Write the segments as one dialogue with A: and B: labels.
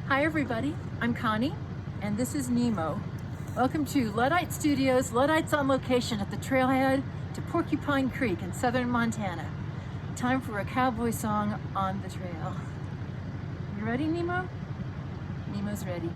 A: Hi everybody, I'm Connie, and this is Nemo. Welcome to Luddite Studios, Luddites on location at the trailhead to Porcupine Creek in southern Montana. Time for a cowboy song on the trail. You ready, Nemo? Nemo's ready.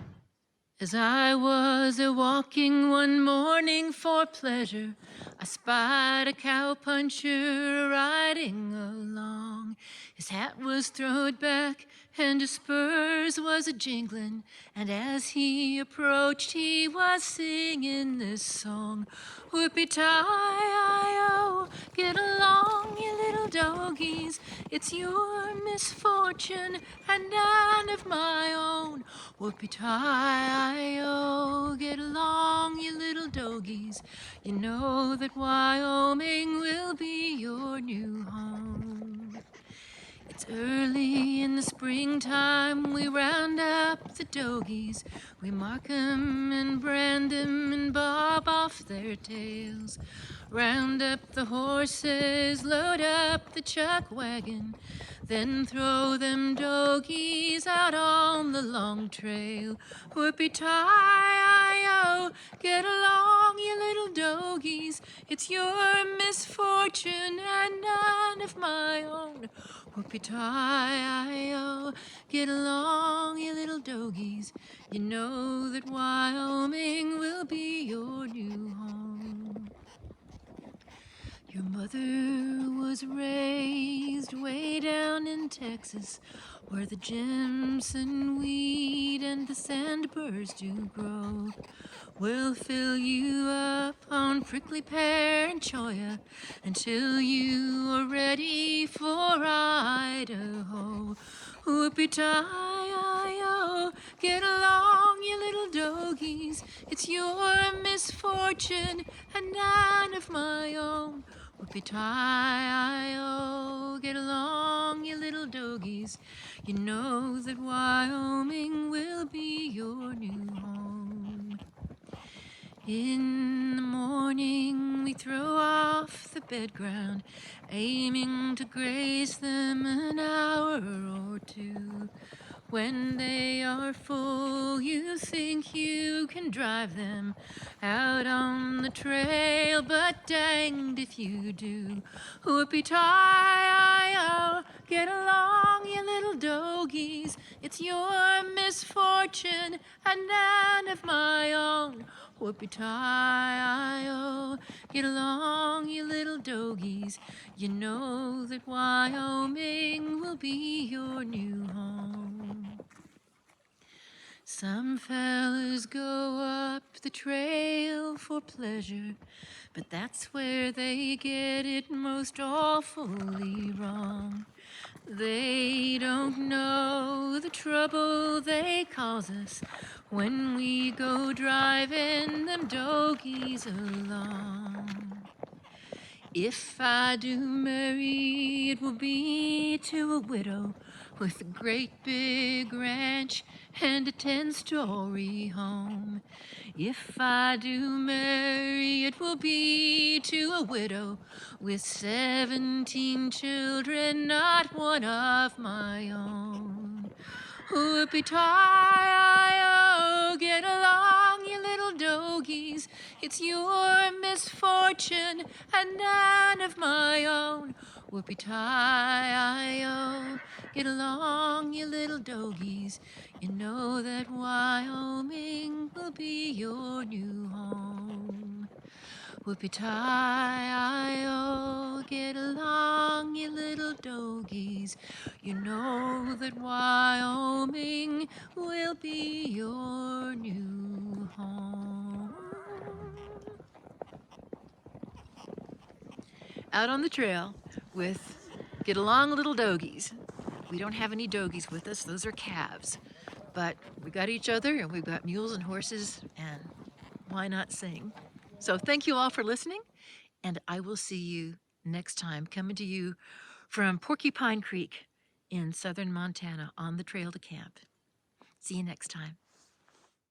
A: As I was a-walking one morning for pleasure, I spied a cowpuncher riding along. His hat was throwed back and his spurs was a-jingling, and as he approached he was singing this song. Whoopie-tie-I-O, get along, you little dogies, it's your misfortune and none of my own. Whoopie-tie-I-O, get along, you little dogies, you know that Wyoming will be your new home. It's early in the springtime, we round up the dogies. We mark 'em and brand 'em and bob off their tails. Round up the horses, load up the chuck wagon, then throw them dogies out on the long trail. Whoopie-tie-I-O, get along, you little dogies, it's your misfortune and none of my own. Whoopie-tie-I-O, get along, you little dogies, you know that Wyoming will be your new home. Your mother was raised way down in Texas, where the jimson weed and the sandburrs do grow. We'll fill you up on prickly pear and cholla until you are ready for Idaho. Whoopie-tie-I-O, get along, you little dogies, it's your misfortune and none of my own. Whoopie-tie-I-O, get along, you little dogies, you know that Wyoming will be your new home. In the morning we throw off the bed ground, aiming to graze them an hour or two. When they are full, you think you can drive them out on the trail, but danged if you do. Whoopie-tie-I-O, get along, you little dogies, it's your misfortune and none of my own. Whoopie-tie-I-O, get along, you little dogies, you know that Wyoming will be your new home. Some fellas go up the trail for pleasure, but that's where they get it most awfully wrong. They don't know the trouble they cause us when we go driving them dogies along. If I do marry, it will be to a widow with a great big ranch and a 10-story home. If I do marry, it will be to a widow with 17 children, not one of my own. Whoopie-tie-I-O, get along, you little dogies, it's your misfortune and none of my own. Whoopie-tie-I-O, get along, you little dogies, you know that Wyoming will be your new home. Whoopie-tie-I-O, get along, you little dogies, you know that Wyoming will be your new home. Out on the trail with Get Along, Little Dogies. We don't have any dogies with us, those are calves. But we got each other and we've got mules and horses, and why not sing? So thank you all for listening, and I will see you next time, coming to you from Porcupine Creek in southern Montana on the trail to camp. See you next time.